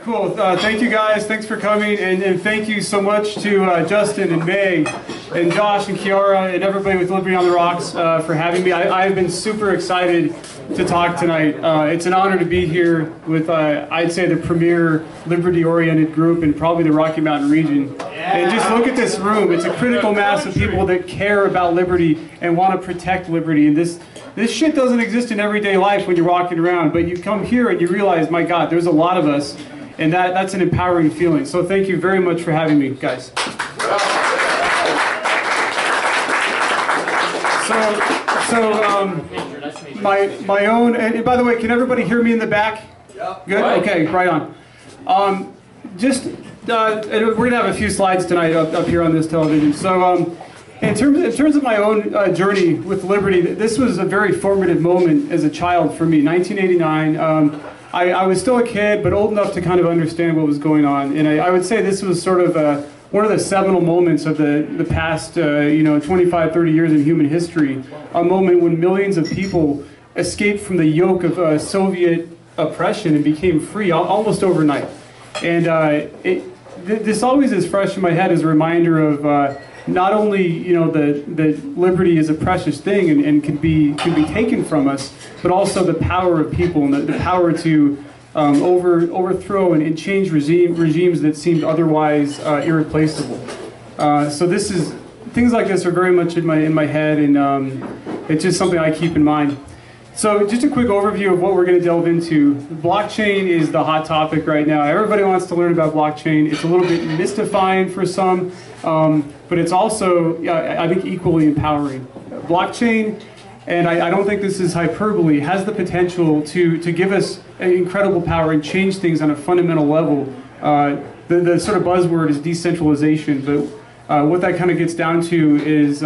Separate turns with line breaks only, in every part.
Cool. Thank you guys. Thanks for coming, and thank you so much to Justin and May and Josh and Kiara and everybody with Liberty on the Rocks for having me. I've been super excited to talk tonight. It's an honor to be here with, I'd say, the premier liberty-oriented group in probably the Rocky Mountain region. And just look at this room. It's a critical mass of people that care about liberty and want to protect liberty. And this shit doesn't exist in everyday life when you're walking around, but you come here and you realize, my God, there's a lot of us, and that's an empowering feeling. So thank you very much for having me, guys. My own, and by the way, can everybody hear me in the back? Good? Okay, right on. We're going to have a few slides tonight up here on this television. So in terms of my own journey with liberty, this was a very formative moment as a child for me. 1989, I was still a kid, but old enough to kind of understand what was going on. And I would say this was sort of one of the seminal moments of the past 25, 30 years in human history, a moment when millions of people escaped from the yoke of Soviet oppression and became free almost overnight. And this always is fresh in my head as a reminder of not only that liberty is a precious thing and can be taken from us, but also the power of people and the power to overthrow and change regimes that seemed otherwise irreplaceable. So things like this are very much in my head, and it's just something I keep in mind. So just a quick overview of what we're going to delve into. Blockchain is the hot topic right now. Everybody wants to learn about blockchain. It's a little bit mystifying for some, but it's also, I think, equally empowering. Blockchain, and I don't think this is hyperbole, has the potential to give us incredible power and change things on a fundamental level. The sort of buzzword is decentralization, but what that kind of gets down to is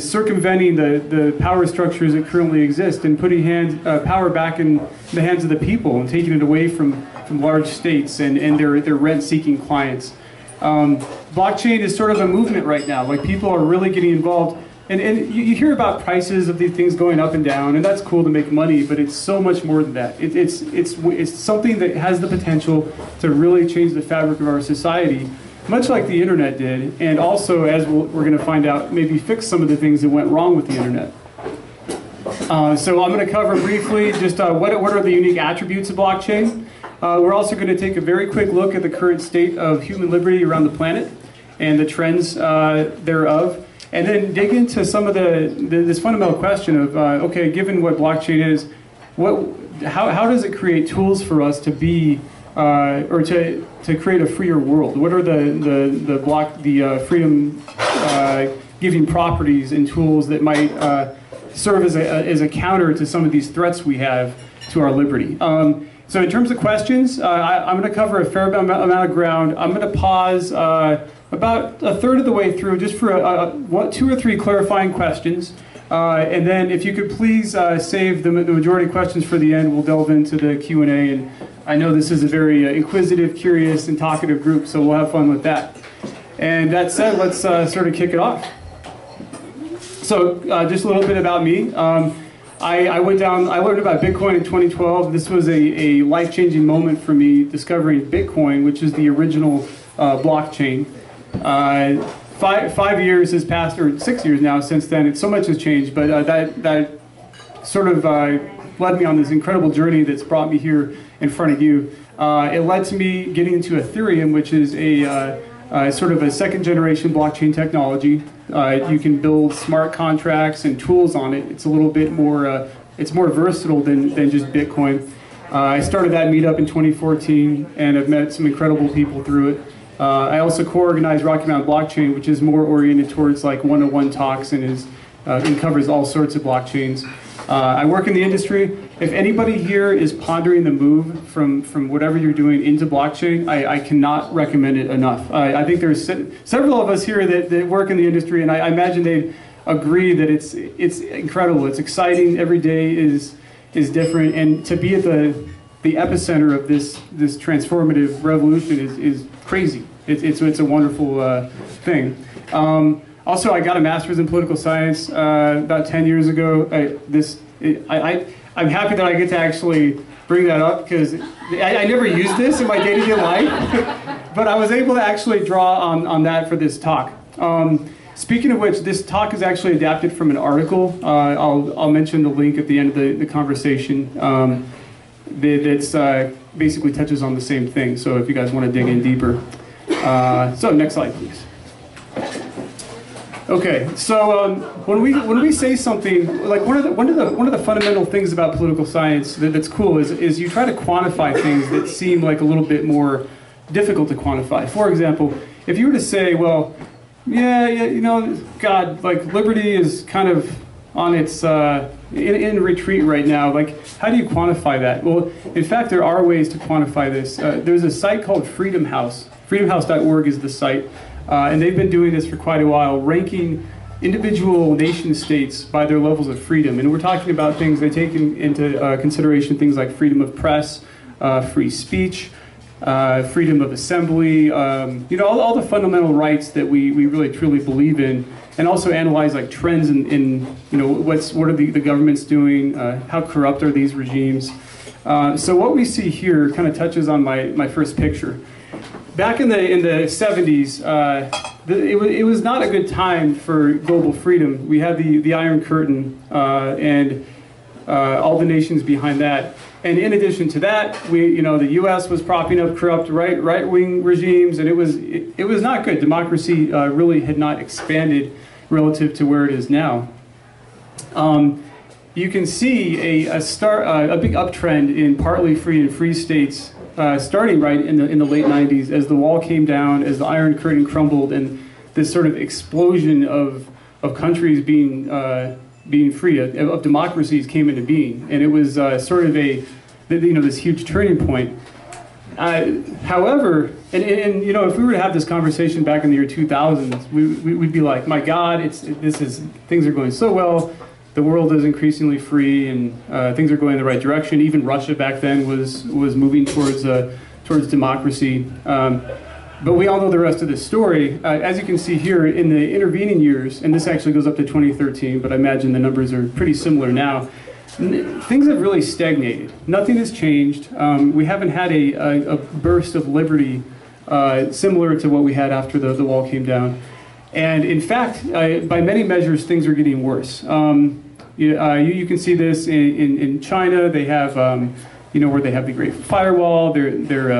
circumventing the power structures that currently exist and putting power back in the hands of the people and taking it away from large states and their rent-seeking clients. Blockchain is sort of a movement right now. Like, people are really getting involved. And you hear about prices of these things going up and down, and that's cool to make money, but it's so much more than that. It's something that has the potential to really change the fabric of our society, much like the internet did, and also, as we're going to find out, maybe fix some of the things that went wrong with the internet. So I'm going to cover briefly just what are the unique attributes of blockchain. We're also going to take a very quick look at the current state of human liberty around the planet and the trends thereof. And then dig into some of this fundamental question of, okay, given what blockchain is, how does it create tools for us to be, or to create a freer world? What are the freedom giving properties and tools that might serve as a counter to some of these threats we have to our liberty? So in terms of questions, I'm going to cover a fair amount of ground. I'm going to pause about a third of the way through just for 2 or 3 clarifying questions. And then if you could please save the majority of questions for the end, we'll delve into the Q&A. And I know this is a very inquisitive, curious, and talkative group, so we'll have fun with that. And that said, let's sort of kick it off. So just a little bit about me. I learned about Bitcoin in 2012. This was a life-changing moment for me, discovering Bitcoin, which is the original blockchain. 5 years has passed, or 6 years now since then. So much has changed, but that sort of led me on this incredible journey that's brought me here in front of you. It led to me getting into Ethereum, which is a sort of a second-generation blockchain technology. You can build smart contracts and tools on it. It's a little bit more, it's more versatile than just Bitcoin. I started that meetup in 2014, and I've met some incredible people through it. I also co-organized Rocky Mountain Blockchain, which is more oriented towards like one-on-one talks and covers all sorts of blockchains. I work in the industry. If anybody here is pondering the move from whatever you're doing into blockchain, I cannot recommend it enough. I think there's several of us here that work in the industry, and I imagine they agree that it's incredible. It's exciting. Every day is different, and to be at the epicenter of this transformative revolution is crazy. It's a wonderful thing. Also, I got a master's in political science about 10 years ago. I'm happy that I get to actually bring that up, because I never used this in my day-to-day life, but I was able to actually draw on that for this talk. Speaking of which, this talk is actually adapted from an article. I'll mention the link at the end of the conversation. That's basically touches on the same thing, so if you guys want to dig in deeper. So next slide, please. Okay, so when we say something, like one of the fundamental things about political science that's cool is you try to quantify things that seem like a little bit more difficult to quantify. For example, if you were to say, well, yeah, you know, God, like liberty is kind of on its in retreat right now. Like, how do you quantify that? Well, in fact, there are ways to quantify this. There's a site called Freedom House. FreedomHouse.org is the site, and they've been doing this for quite a while, ranking individual nation states by their levels of freedom. And we're talking about things they take into consideration things like freedom of press, free speech, freedom of assembly, you know, all the fundamental rights that we really truly believe in, and also analyze like trends in you know, what are the governments doing, how corrupt are these regimes. So what we see here kind of touches on my first picture. Back in the 70s, it was not a good time for global freedom. We had the Iron Curtain and all the nations behind that. And in addition to that, you know, the U.S. was propping up corrupt right-wing regimes, and it was not good. Democracy really had not expanded relative to where it is now. You can see a big uptrend in partly free and free states starting right in the late 90s as the wall came down, as the Iron Curtain crumbled, and this sort of explosion of countries being free, of democracies came into being, and it was sort of this huge turning point. However, and you know, if we were to have this conversation back in the year 2000, we'd be like, my God, things are going so well. The world is increasingly free, and things are going in the right direction. Even Russia back then was moving towards democracy. But we all know the rest of the story. As you can see here, in the intervening years, and this actually goes up to 2013, but I imagine the numbers are pretty similar now, things have really stagnated. Nothing has changed. We haven't had a burst of liberty similar to what we had after the wall came down. And in fact, by many measures, things are getting worse. You can see this in China. They have, you know, where they have the Great Firewall. They're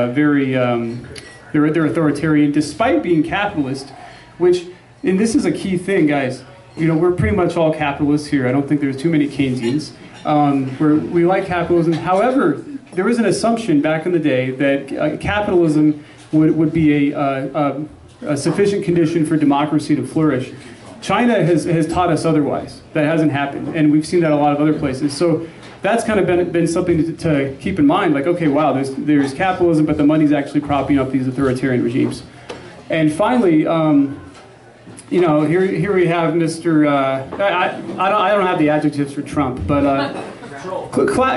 authoritarian, despite being capitalist. Which, and this is a key thing, guys. You know, we're pretty much all capitalists here. I don't think there's too many Keynesians. We like capitalism. However, there was an assumption back in the day that capitalism would be a sufficient condition for democracy to flourish. China has taught us otherwise. That hasn't happened, and we've seen that a lot of other places. So that's kind of been something to keep in mind. Like, okay, wow, there's capitalism, but the money's actually propping up these authoritarian regimes. And finally, you know, here we have Mr. I don't have the adjectives for Trump, but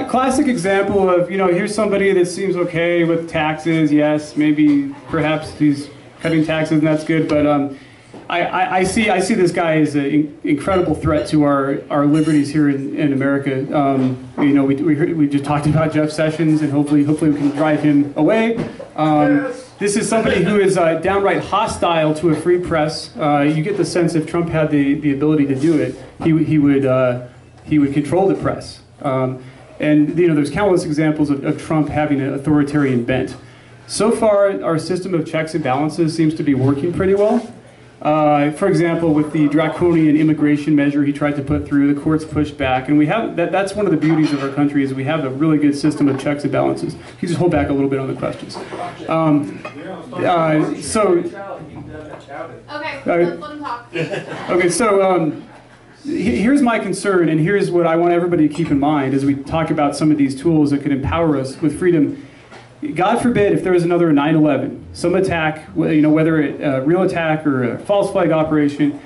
classic example of, you know, here's somebody that seems okay with taxes. Yes, maybe perhaps he's cutting taxes, and that's good, but I see this guy as an incredible threat to our liberties here in America. You know, we just talked about Jeff Sessions, and hopefully we can drive him away. This is somebody who is downright hostile to a free press. You get the sense if Trump had the ability to do it, he would control the press. And you know, there's countless examples of Trump having an authoritarian bent. So far, our system of checks and balances seems to be working pretty well. For example, with the draconian immigration measure he tried to put through, the courts pushed back, and we have that's one of the beauties of our country is we have a really good system of checks and balances. You can just hold back a little bit on the questions.
Okay, let him talk.
Okay, so here's my concern, and here's what I want everybody to keep in mind as we talk about some of these tools that could empower us with freedom. God forbid if there was another 9/11, some attack, you know, whether a real attack or a false flag operation,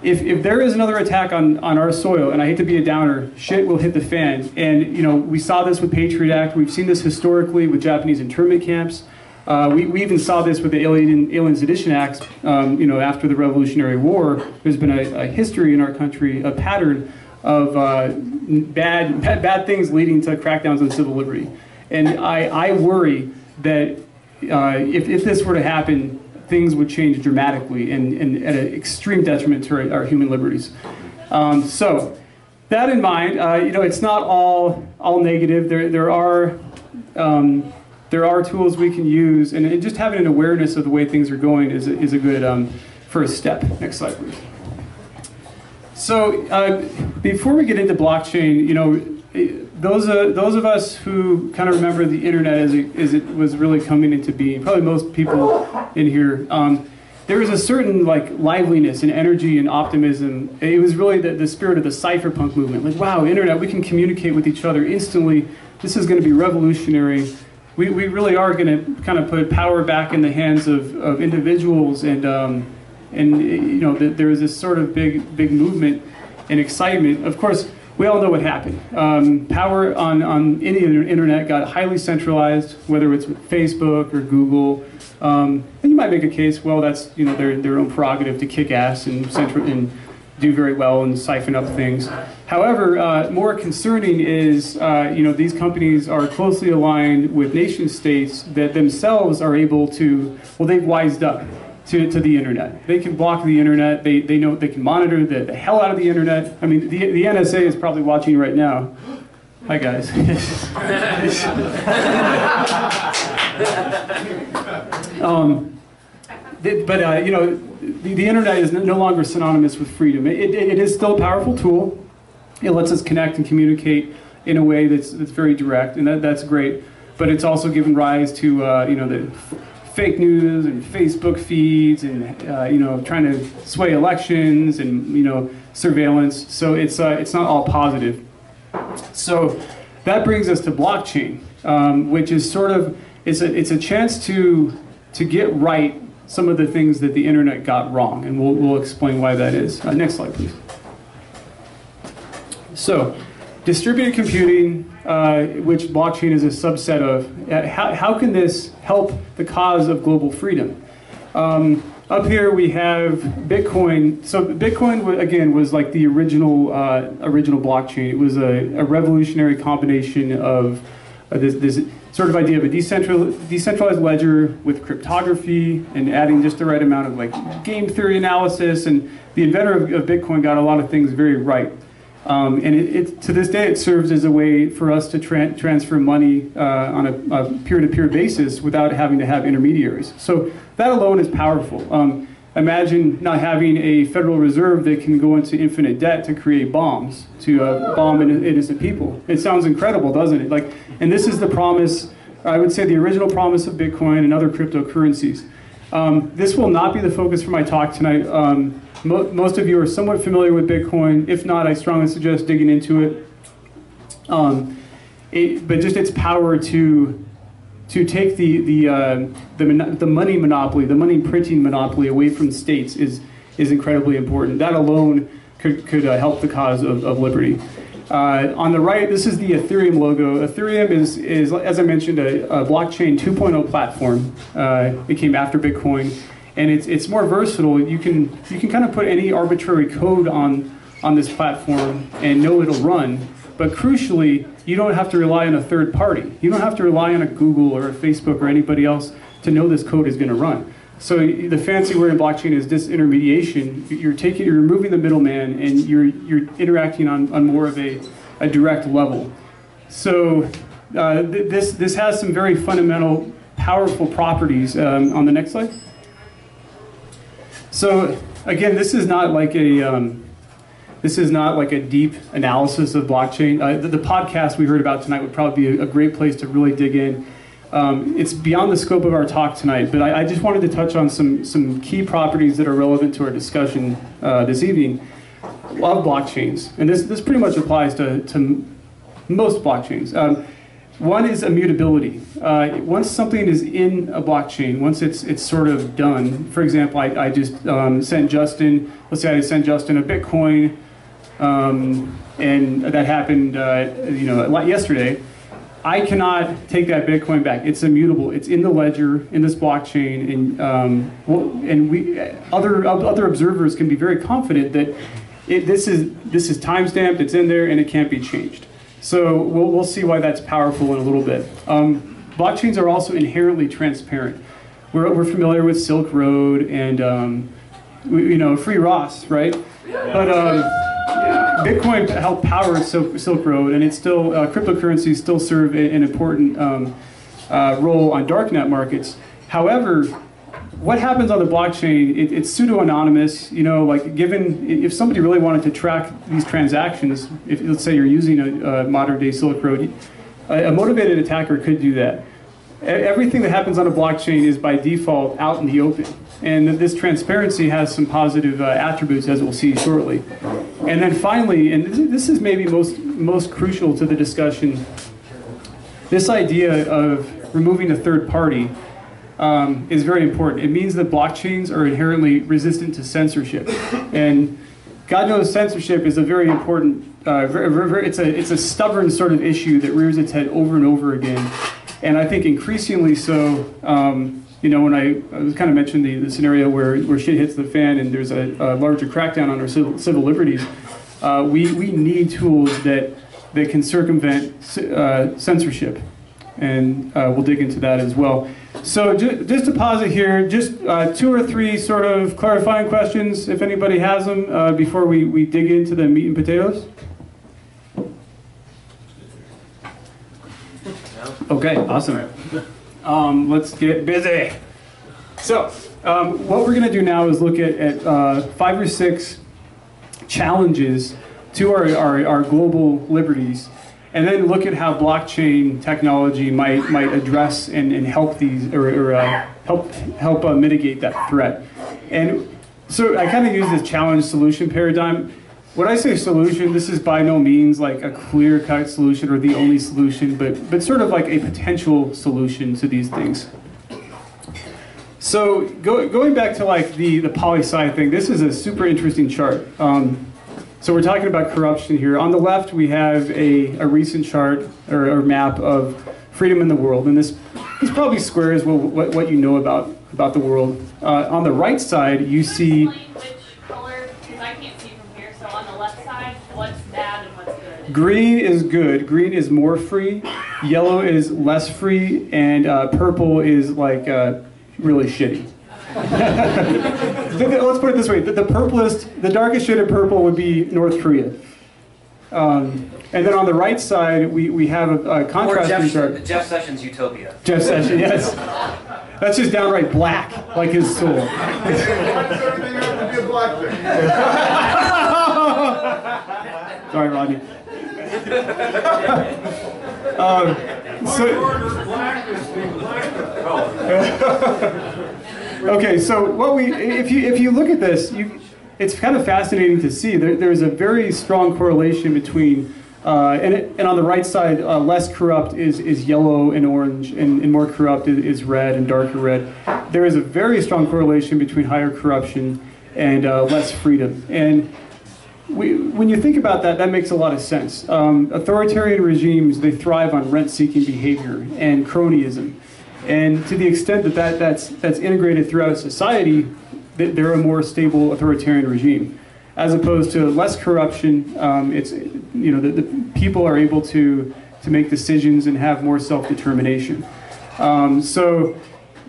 if there is another attack on our soil, and I hate to be a downer, shit will hit the fan. And you know, we saw this with Patriot Act. We've seen this historically with Japanese internment camps. We even saw this with the Alien Sedition Acts. You know, after the Revolutionary War, there's been a history in our country, a pattern of bad things leading to crackdowns on civil liberty. And I worry that if this were to happen, things would change dramatically and at an extreme detriment to our human liberties. So that in mind, it's not all negative. There are tools we can use, and just having an awareness of the way things are going is a good first step. Next slide, please. So before we get into blockchain, those of us who kind of remember the internet as it was really coming into being, probably most people in here, there was a certain liveliness and energy and optimism. It was really the spirit of the cypherpunk movement. Like, wow, internet, we can communicate with each other instantly. This is going to be revolutionary. We really are going to kind of put power back in the hands of individuals, and there was this sort of big movement and excitement. Of course, we all know what happened. Power on any internet got highly centralized, whether it's Facebook or Google. And you might make a case, well, that's their own prerogative to kick ass and do very well and siphon up things. However, more concerning is these companies are closely aligned with nation states that themselves are able to, well, they've wised up to the internet. They can block the internet. They know they can monitor the hell out of the internet. I mean, the NSA is probably watching right now. Hi guys. The internet is no longer synonymous with freedom. It is still a powerful tool. It lets us connect and communicate in a way that's very direct, and that's great. But it's also given rise to the fake news and Facebook feeds and trying to sway elections and surveillance. So it's not all positive. So that brings us to blockchain, which is sort of it's a chance to get right some of the things that the internet got wrong, and we'll explain why that is. Next slide, please. So, distributed computing, which blockchain is a subset of, how can this help the cause of global freedom? Up here we have Bitcoin. So Bitcoin, again, was like the original blockchain. It was a revolutionary combination of this sort of idea of a decentralized ledger with cryptography and adding just the right amount of game theory analysis. And the inventor of Bitcoin got a lot of things very right. And to this day, it serves as a way for us to transfer money on a peer-to-peer basis without having to have intermediaries. So that alone is powerful. Imagine not having a Federal Reserve that can go into infinite debt to create bombs, to bomb innocent people. It sounds incredible, doesn't it? And this is the promise, I would say the original promise of Bitcoin and other cryptocurrencies. This will not be the focus for my talk tonight. Most of you are somewhat familiar with Bitcoin. If not, I strongly suggest digging into it. But just its power to take the money monopoly, the money printing monopoly away from states is incredibly important. That alone could help the cause of liberty. On the right, this is the Ethereum logo. Ethereum is as I mentioned, a blockchain 2.0 platform. It came after Bitcoin. And it's more versatile. You can kind of put any arbitrary code on this platform and know it'll run. But crucially, you don't have to rely on a third party. You don't have to rely on a Google or a Facebook or anybody else to know this code is going to run. So the fancy word in blockchain is disintermediation. You're removing the middleman, and you're interacting on more of a direct level. So this has some very fundamental, powerful properties. On the next slide. So again, this is not like a deep analysis of blockchain. The podcast we heard about tonight would probably be a great place to really dig in. It's beyond the scope of our talk tonight, but I just wanted to touch on some key properties that are relevant to our discussion this evening of blockchains. And this pretty much applies to most blockchains. One is immutability. Once something is in a blockchain, once it's sort of done, for example, I just sent Justin, let's say I sent Justin a Bitcoin, and that happened yesterday. I cannot take that Bitcoin back. It's immutable. It's in the ledger, in this blockchain, and other observers can be very confident that this is time-stamped, it's in there, and it can't be changed. So we'll see why that's powerful in a little bit. Blockchains are also inherently transparent. We're familiar with Silk Road and Free Ross, right? But Bitcoin helped power Silk Road, and it's still cryptocurrencies still serve an important role on darknet markets. However, what happens on the blockchain? It's pseudo-anonymous. If somebody really wanted to track these transactions, if let's say you're using a modern-day Silk Road, a motivated attacker could do that. Everything that happens on a blockchain is by default out in the open. And this transparency has some positive attributes, as we'll see shortly. And then finally, and this is maybe most crucial to the discussion, this idea of removing a third party is very important. It means that blockchains are inherently resistant to censorship. And God knows censorship is a very important, it's a stubborn sort of issue that rears its head over and over again. And I think increasingly so, when I was kind of mentioned the scenario where shit hits the fan and there's a larger crackdown on our civil liberties, we need tools that can circumvent censorship. And we'll dig into that as well. So just to pause it here, just 2 or 3 sort of clarifying questions, if anybody has them, before we dig into the meat and potatoes. Okay, awesome. Let's get busy. So, what we're going to do now is look at 5 or 6 challenges to our global liberties, and then look at how blockchain technology might address and help these or help mitigate that threat. And so I kind of use this challenge solution paradigm. When I say solution, this is by no means like a clear-cut solution or the only solution, but sort of like a potential solution to these things. So going back to like the poli-sci thing, this is a super interesting chart. So we're talking about corruption here. On the left, we have a recent chart or map of freedom in the world, and this probably squares what you know about the world. On the right side, you see. Green is good. Green is more free. Yellow is less free, and purple is like really shitty. Let's put it this way: the darkest shade of purple would be North Korea. And then on the right side, we have a contrasting chart.
Jeff Sessions' Utopia.
Jeff Sessions, yes. That's just downright black, like his soul. Sorry, Rodney. Okay, so if you look at this, it's kind of fascinating to see. There's a very strong correlation between, and on the right side, less corrupt is yellow and orange, and more corrupt is red and darker red. There is a very strong correlation between higher corruption and less freedom. And when you think about that, that makes a lot of sense. Authoritarian regimes, they thrive on rent-seeking behavior and cronyism. And to the extent that that's integrated throughout a society, they're a more stable authoritarian regime. As opposed to less corruption, the people are able to make decisions and have more self-determination. So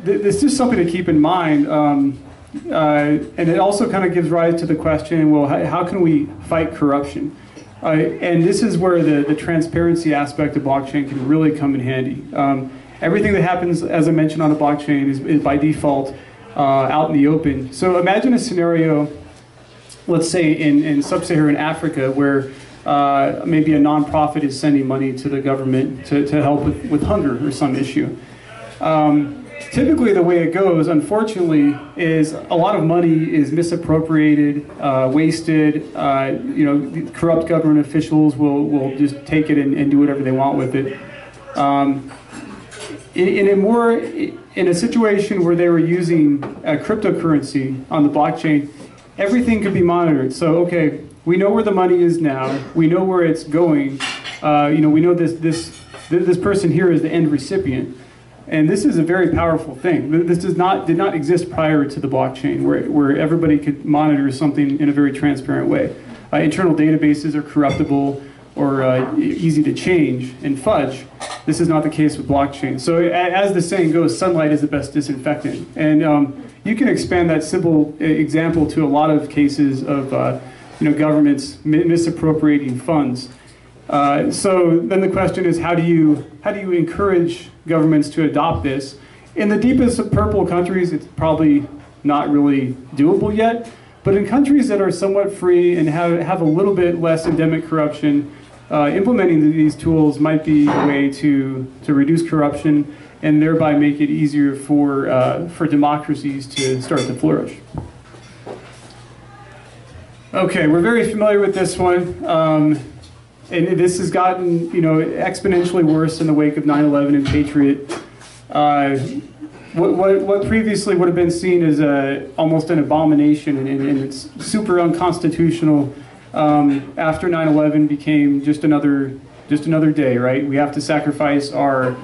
this is something to keep in mind. And it also kind of gives rise to the question, well, how can we fight corruption? And this is where the transparency aspect of blockchain can really come in handy. Everything that happens, as I mentioned, on a blockchain is by default out in the open. So imagine a scenario, let's say in sub-Saharan Africa, where maybe a nonprofit is sending money to the government to help with hunger or some issue. Typically, the way it goes, unfortunately, is a lot of money is misappropriated, wasted. Corrupt government officials will just take it and do whatever they want with it. In a situation where they were using a cryptocurrency on the blockchain, everything could be monitored. So, okay, we know where the money is now. We know where it's going. We know this person here is the end recipient. And this is a very powerful thing. This did not exist prior to the blockchain, where everybody could monitor something in a very transparent way. Internal databases are corruptible. easy to change and fudge. This is not the case with blockchain. So as the saying goes, sunlight is the best disinfectant. And you can expand that simple example to a lot of cases of governments misappropriating funds. So then the question is, how do you encourage governments to adopt this? In the deepest of purple countries, it's probably not really doable yet. But in countries that are somewhat free and have a little bit less endemic corruption, implementing these tools might be a way to reduce corruption and thereby make it easier for democracies to start to flourish. Okay, we're very familiar with this one. And this has gotten exponentially worse in the wake of 9/11 and Patriot. What previously would have been seen as almost an abomination and it's super unconstitutional after 9/11 became just another day, right? We have to sacrifice our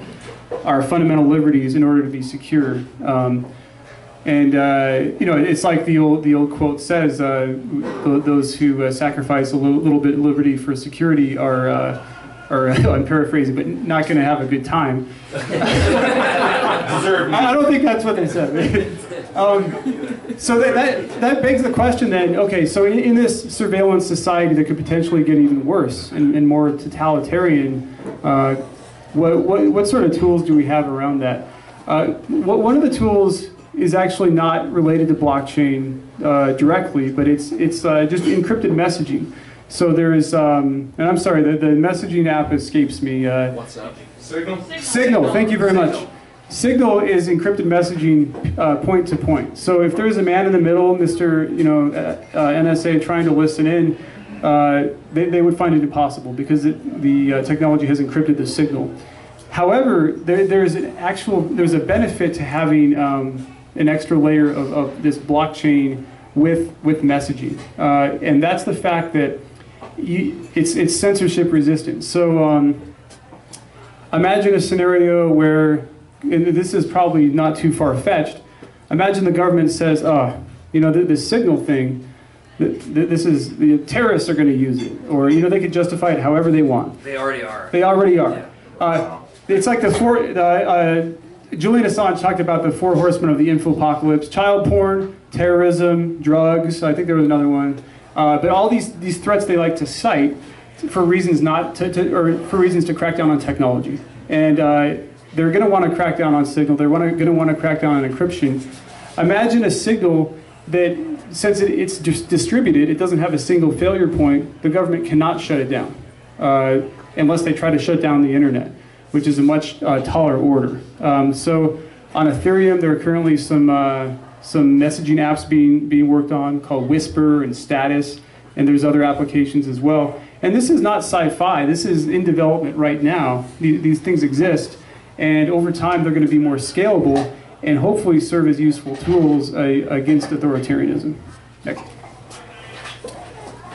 fundamental liberties in order to be secure. It's like the old quote says, those who sacrifice a little bit of liberty for security are I'm paraphrasing, but not going to have a good time. I don't think that's what they said. So that begs the question then, okay, so in this surveillance society that could potentially get even worse and more totalitarian, what sort of tools do we have around that? One of the tools is actually not related to blockchain directly, but it's just encrypted messaging. So there is, and I'm sorry, the messaging app escapes me.
What's up? Signal?
Signal, thank you very much. Signal is encrypted messaging point to point. So if there's a man in the middle, Mr. NSA trying to listen in, they would find it impossible because the technology has encrypted the signal. However, there's a benefit to having an extra layer of this blockchain with messaging, and that's the fact that it's censorship resistant. So imagine a scenario where, and this is probably not too far-fetched, imagine the government says, this signal thing, this is, the terrorists are going to use it, or they could justify it however they want.
They already are.
They already are.
Yeah.
It's like Julian Assange talked about the 4 horsemen of the infopocalypse: child porn, terrorism, drugs. I think there was another one. But all these threats they like to cite for reasons for reasons to crack down on technology, and they're going to want to crack down on signal. They're going to want to crack down on encryption. Imagine a signal that, since it's just distributed, it doesn't have a single failure point. The government cannot shut it down unless they try to shut down the internet, which is a much taller order. So on Ethereum, there are currently some messaging apps being worked on called Whisper and Status, and there's other applications as well. And this is not sci-fi. This is in development right now. These things exist, and over time they're going to be more scalable and hopefully serve as useful tools against authoritarianism. Next.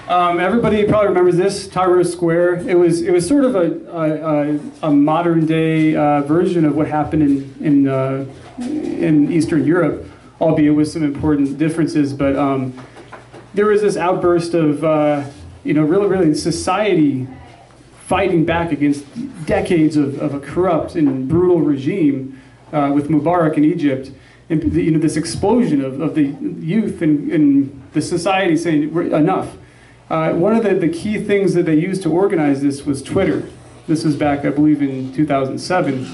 Everybody probably remembers this, Tahrir Square. It was sort of a modern day version of what happened in Eastern Europe, albeit with some important differences. But there was this outburst of really society fighting back against decades of a corrupt and brutal regime with Mubarak in Egypt, and this explosion of the youth and the society saying enough. One of the key things that they used to organize this was Twitter. This was back, I believe, in 2007.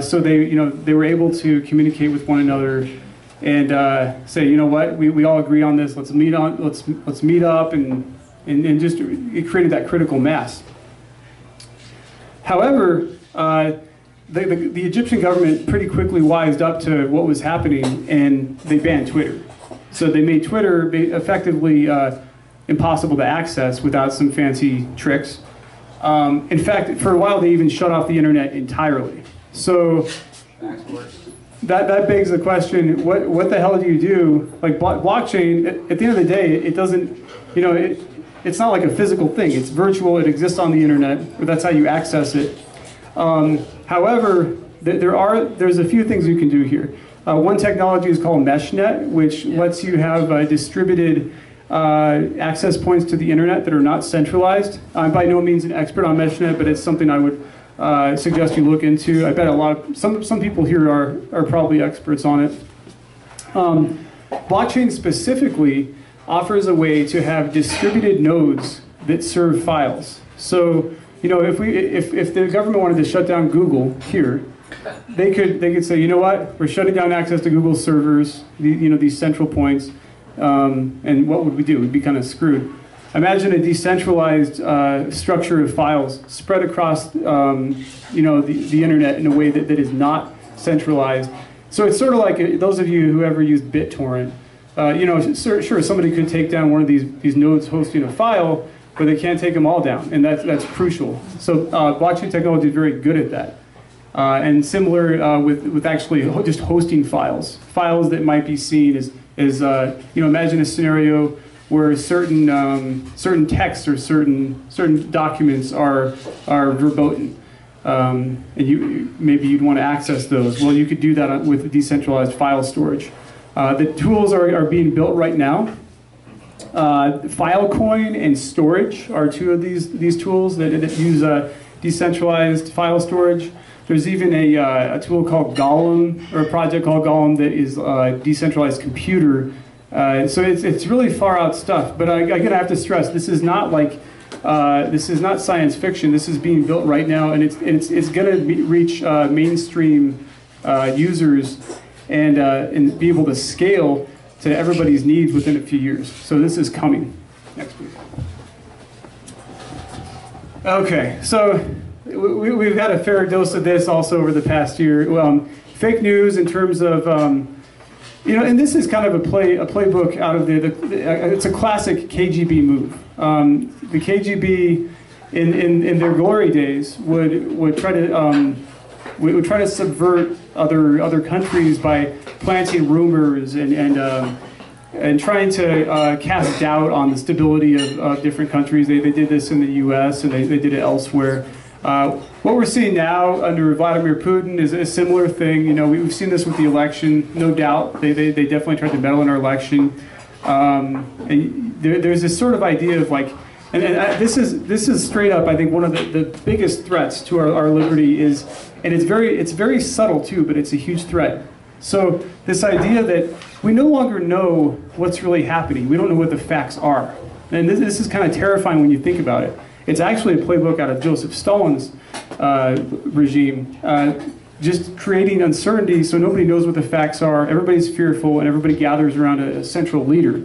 So they were able to communicate with one another and say, you know what, we all agree on this. Let's meet up, and just it created that critical mass. However, the Egyptian government pretty quickly wised up to what was happening, and they banned Twitter. So they made Twitter effectively impossible to access without some fancy tricks. In fact, for a while they even shut off the internet entirely. So that begs the question: what the hell do you do? Like blockchain, at the end of the day, it doesn't, it's not like a physical thing. It's virtual. It exists on the internet. That's how you access it. However, there's a few things you can do here. One technology is called MeshNet, which lets you have distributed access points to the internet that are not centralized. I'm by no means an expert on meshnet, but it's something I would suggest you look into. I bet some people here are probably experts on it. Blockchain specifically offers a way to have distributed nodes that serve files. So, you know, if the government wanted to shut down Google here, they could say, you know what, we're shutting down access to Google servers, these central points, and what would we do? We'd be kind of screwed. Imagine a decentralized structure of files spread across, the internet in a way that is not centralized. So it's sort of like those of you who ever used BitTorrent. Sure, somebody could take down one of these nodes hosting a file, but they can't take them all down, and that's crucial. So blockchain technology is very good at that. And similar with actually just hosting files that might be seen as imagine a scenario where certain texts or certain documents are verboten, and maybe you'd want to access those. Well, you could do that with decentralized file storage. The tools are being built right now. Filecoin and storage are two of these tools that use decentralized file storage. There's even a tool called Golem, or a project called Golem, that is a decentralized computer. So it's really far out stuff. But I'm gonna have to stress, this is not science fiction. This is being built right now, and it's gonna reach mainstream users and be able to scale to everybody's needs within a few years. So this is coming. Next, please. Okay, so we've had a fair dose of this also over the past year. Fake news in terms of, and this is kind of a playbook out of it's a classic KGB move. The KGB in their glory days would try to subvert other countries by planting rumors and trying to cast doubt on the stability of different countries. They did this in the U.S. and they did it elsewhere. What we're seeing now under Vladimir Putin is a similar thing. We've seen this with the election, no doubt. They definitely tried to meddle in our election. And there's this sort of idea of like, and this is straight up, I think, one of the biggest threats to our liberty is, and it's very subtle too, but it's a huge threat. So this idea that we no longer know what's really happening. We don't know what the facts are. And this is kind of terrifying when you think about it. It's actually a playbook out of Joseph Stalin's regime, just creating uncertainty so nobody knows what the facts are, everybody's fearful, and everybody gathers around a central leader.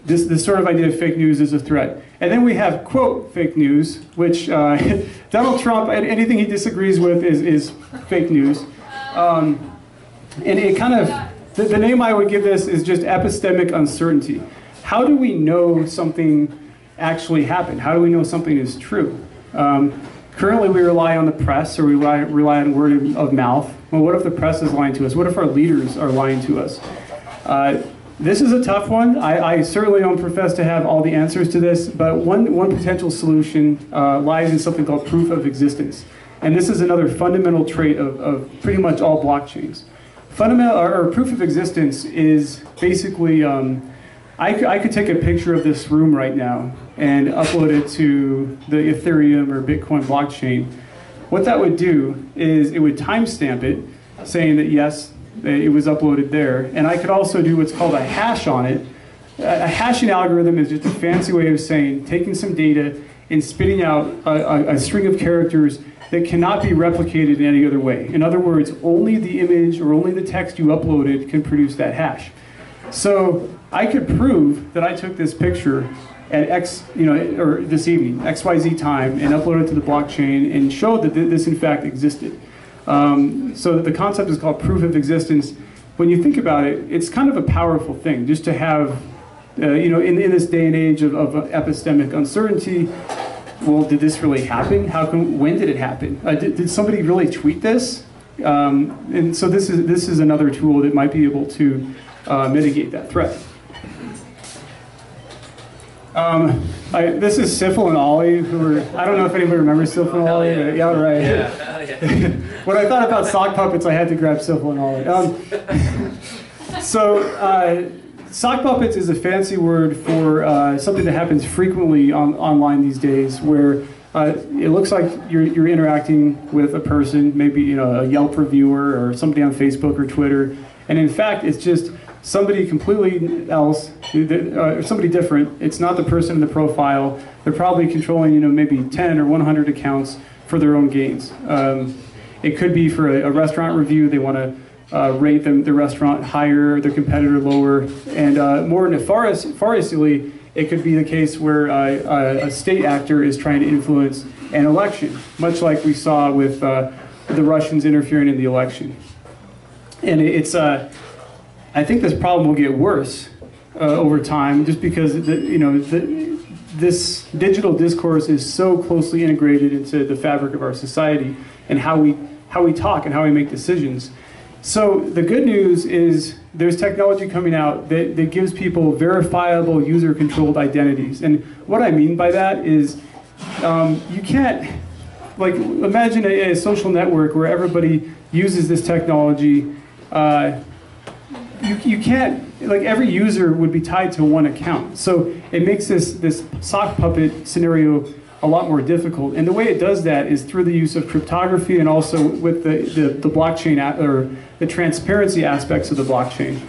This sort of idea of fake news is a threat. And then we have, quote, fake news, which Donald Trump, anything he disagrees with is fake news. And it kind of, the name I would give this is just epistemic uncertainty. How do we know something actually happened? How do we know something is true? Currently we rely on the press, or we rely on word of mouth. Well, what if the press is lying to us? What if our leaders are lying to us? This is a tough one. I certainly don't profess to have all the answers to this, but one potential solution lies in something called proof of existence. And this is another fundamental trait of pretty much all blockchains. Proof of existence is basically, I could take a picture of this room right now and upload it to the Ethereum or Bitcoin blockchain. What that would do is it would timestamp it, saying that yes, it was uploaded there. And I could also do what's called a hash on it. A hashing algorithm is just a fancy way of saying taking some data and spitting out a string of characters that cannot be replicated in any other way. In other words, only the image or only the text you uploaded can produce that hash. So I could prove that I took this picture at or this evening, XYZ time, and uploaded it to the blockchain and showed that this in fact existed. So the concept is called proof of existence. When you think about it, it's kind of a powerful thing just to have, in this day and age of epistemic uncertainty. Well, did this really happen? When did it happen? Did somebody really tweet this? And so this is another tool that might be able to mitigate that threat. This is Syphil and Ollie, who were, I don't know if anybody remembers Syphil and Ollie. Yeah, right. Yeah. When I thought about sock puppets, I had to grab Syphil and Ollie. Sock puppets is a fancy word for something that happens frequently online these days, where it looks like you're interacting with a person, maybe a Yelp reviewer or somebody on Facebook or Twitter, and in fact it's just somebody completely else, or somebody different. It's not the person in the profile. They're probably controlling maybe 10 or 100 accounts for their own gains. It could be for a restaurant review. They want to rate the restaurant higher, their competitor lower, and more nefariously, it could be the case where a state actor is trying to influence an election, much like we saw with the Russians interfering in the election. And I think this problem will get worse over time, just because this digital discourse is so closely integrated into the fabric of our society and how we talk and how we make decisions. So the good news is there's technology coming out that gives people verifiable user-controlled identities. And what I mean by that is you can't, imagine a social network where everybody uses this technology. You can't, every user would be tied to one account. So it makes this sock puppet scenario a lot more difficult. And the way it does that is through the use of cryptography and also with the blockchain, or the transparency aspects of the blockchain.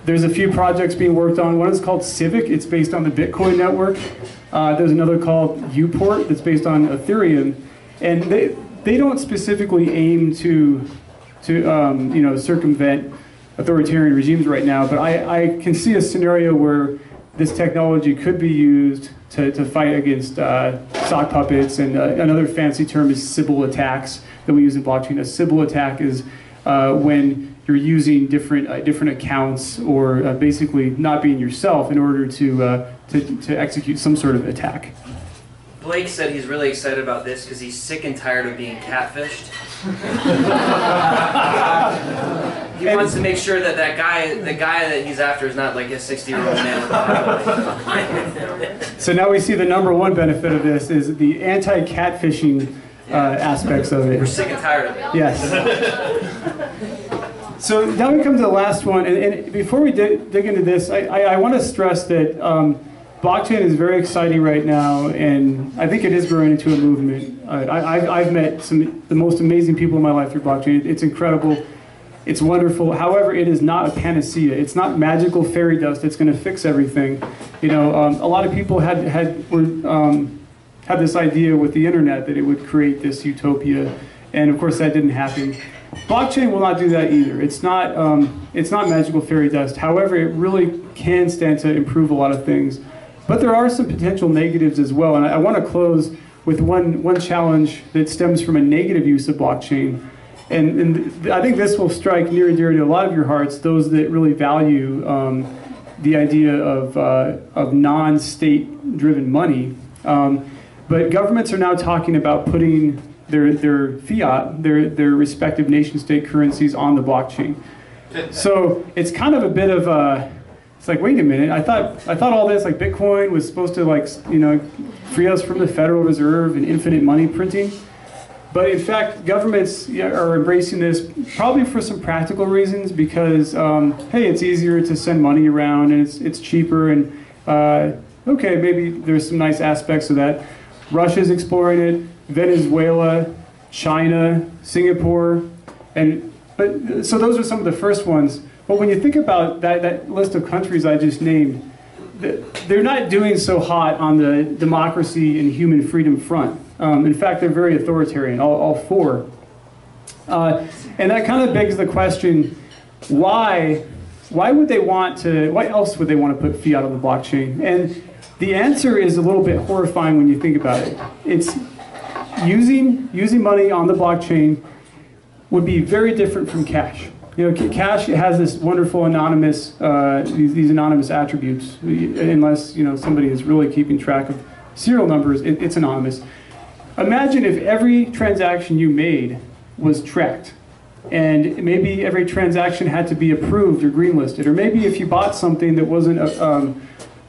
There's a few projects being worked on. One is called Civic. It's based on the Bitcoin network. There's another called Uport that's based on Ethereum. And they don't specifically aim to circumvent authoritarian regimes right now, but I can see a scenario where this technology could be used to fight against sock puppets, and another fancy term is Sybil attacks that we use in blockchain. A Sybil attack is when you're using different accounts, or basically not being yourself in order to execute some sort of attack.
Blake said he's really excited about this because he's sick and tired of being catfished. He wants to make sure that the guy that he's after is not like a 60-year-old man with a
So now we see the number one benefit of this is the anti-catfishing aspects of it.
We're sick and tired of it.
Yes. So now we come to the last one, and before we dig into this, I want to stress that blockchain is very exciting right now, and I think it is growing into a movement. I've met the most amazing people in my life through blockchain. It's incredible. It's wonderful. However, it is not a panacea. It's not magical fairy dust that's going to fix everything. A lot of people had this idea with the internet that it would create this utopia, and of course that didn't happen. Blockchain will not do that either. It's not magical fairy dust. However, it really can stand to improve a lot of things. But there are some potential negatives as well, and I want to close with one challenge that stems from a negative use of blockchain. And I think this will strike near and dear to a lot of your hearts, those that really value the idea of non-state-driven money. But governments are now talking about putting their fiat, their respective nation-state currencies on the blockchain. So it's kind of a bit of a, it's like, wait a minute, I thought all this, like Bitcoin was supposed to free us from the Federal Reserve and infinite money printing. But in fact, governments are embracing this probably for some practical reasons, because hey, it's easier to send money around, and it's cheaper, and okay, maybe there's some nice aspects of that. Russia's exploring it, Venezuela, China, Singapore, so those are some of the first ones. But when you think about that list of countries I just named, they're not doing so hot on the democracy and human freedom front. In fact, they're very authoritarian, all four. And that kind of begs the question, why would they want to, why else would they want to put fiat on the blockchain? And the answer is a little bit horrifying when you think about it. It's using money on the blockchain would be very different from cash. Cash has this wonderful anonymous, these anonymous attributes, unless somebody is really keeping track of serial numbers, it's anonymous. Imagine if every transaction you made was tracked, and maybe every transaction had to be approved or greenlisted, or maybe if you bought something that wasn't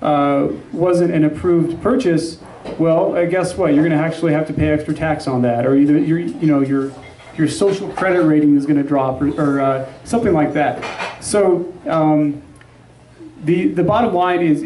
an approved purchase, well, guess what? You're going to actually have to pay extra tax on that, or either your social credit rating is going to drop, or something like that. So the bottom line is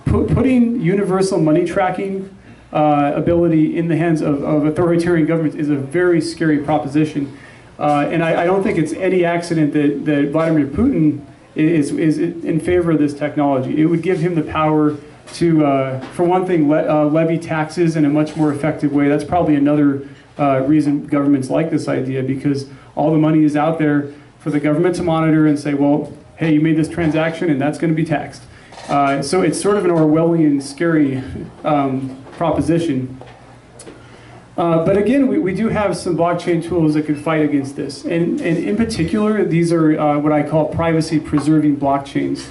putting universal money tracking ability in the hands of authoritarian governments is a very scary proposition. And I don't think it's any accident that Vladimir Putin is in favor of this technology. It would give him the power to, for one thing, levy taxes in a much more effective way. That's probably another reason governments like this idea, because all the money is out there for the government to monitor and say, well, hey, you made this transaction and that's going to be taxed. So it's sort of an Orwellian, scary proposition. But again, we do have some blockchain tools that could fight against this. And in particular, these are what I call privacy-preserving blockchains.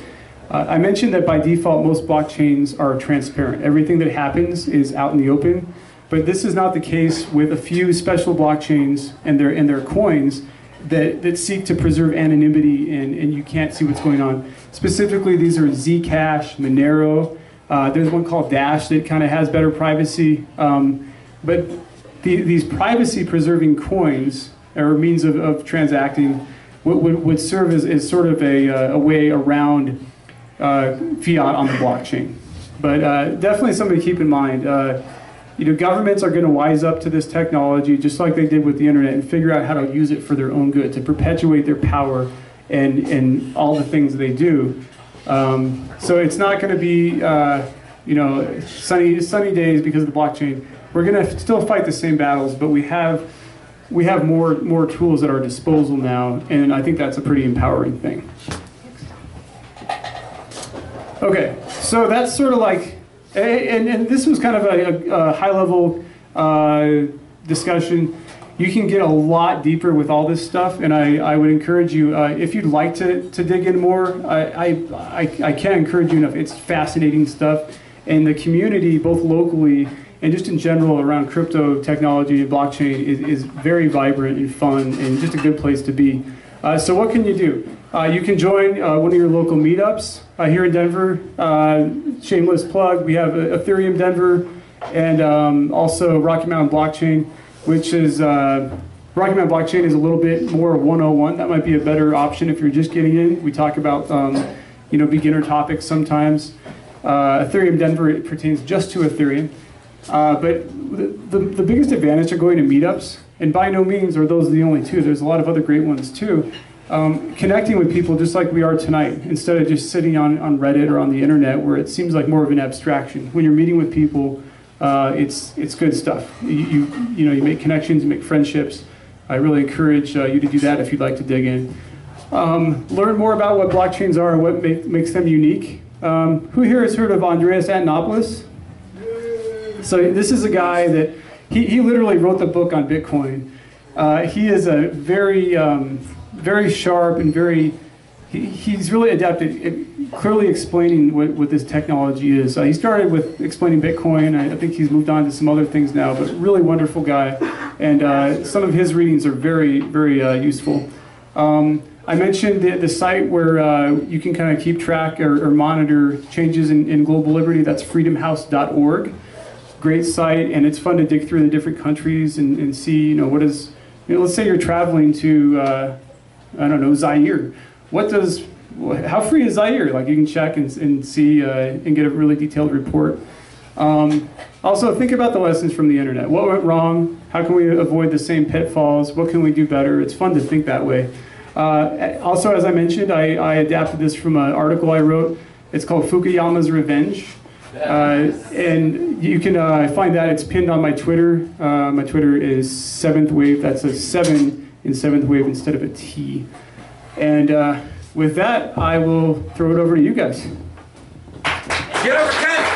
I mentioned that by default, most blockchains are transparent. Everything that happens is out in the open. But this is not the case with a few special blockchains and their coins that seek to preserve anonymity and you can't see what's going on. Specifically, these are Zcash, Monero. There's one called Dash that kind of has better privacy. But these privacy-preserving coins or means of transacting would serve as sort of a way around fiat on the blockchain. But definitely something to keep in mind. Governments are going to wise up to this technology just like they did with the internet and figure out how to use it for their own good, to perpetuate their power and all the things they do. So it's not going to be sunny days because of the blockchain. We're going to still fight the same battles, but we have more tools at our disposal now, and I think that's a pretty empowering thing. Okay, so that's sort of like, and this was kind of a high-level discussion. You can get a lot deeper with all this stuff, and I would encourage you, if you'd like to dig in more, I can't encourage you enough. It's fascinating stuff, and the community, both locally and just in general around crypto technology and blockchain is very vibrant and fun and just a good place to be. So what can you do? You can join one of your local meetups here in Denver. Shameless plug, we have Ethereum Denver and also Rocky Mountain Blockchain, which is, Rocky Mountain Blockchain is a little bit more 101. That might be a better option if you're just getting in. We talk about beginner topics sometimes. Ethereum Denver, it pertains just to Ethereum. But the biggest advantage of going to meetups, and by no means are those the only two, there's a lot of other great ones too, connecting with people just like we are tonight, instead of just sitting on Reddit or on the internet where it seems like more of an abstraction. When you're meeting with people, it's good stuff. You make connections, you make friendships. I really encourage you to do that if you'd like to dig in. Learn more about what blockchains are and what makes them unique. Who here has heard of Andreas Antonopoulos? So this is a guy that, he literally wrote the book on Bitcoin. He is a very, very sharp and he's really adept at clearly explaining what this technology is. He started with explaining Bitcoin. I think he's moved on to some other things now, but really wonderful guy. And some of his readings are very, very useful. I mentioned the site where you can kind of keep track or monitor changes in global liberty. That's freedomhouse.org. Great site, and it's fun to dig through the different countries and see, what is, let's say you're traveling to, I don't know, Zaire. How free is Zaire? Like, you can check and see and get a really detailed report. Also, think about the lessons from the internet. What went wrong? How can we avoid the same pitfalls? What can we do better? It's fun to think that way. Also, as I mentioned, I adapted this from an article I wrote. It's called Fukuyama's Revenge. And you can find that. It's pinned on my Twitter. My Twitter is 7th Wave. That's a 7 in 7th Wave instead of a T. And with that, I will throw it over to you guys.
Get over, Kent!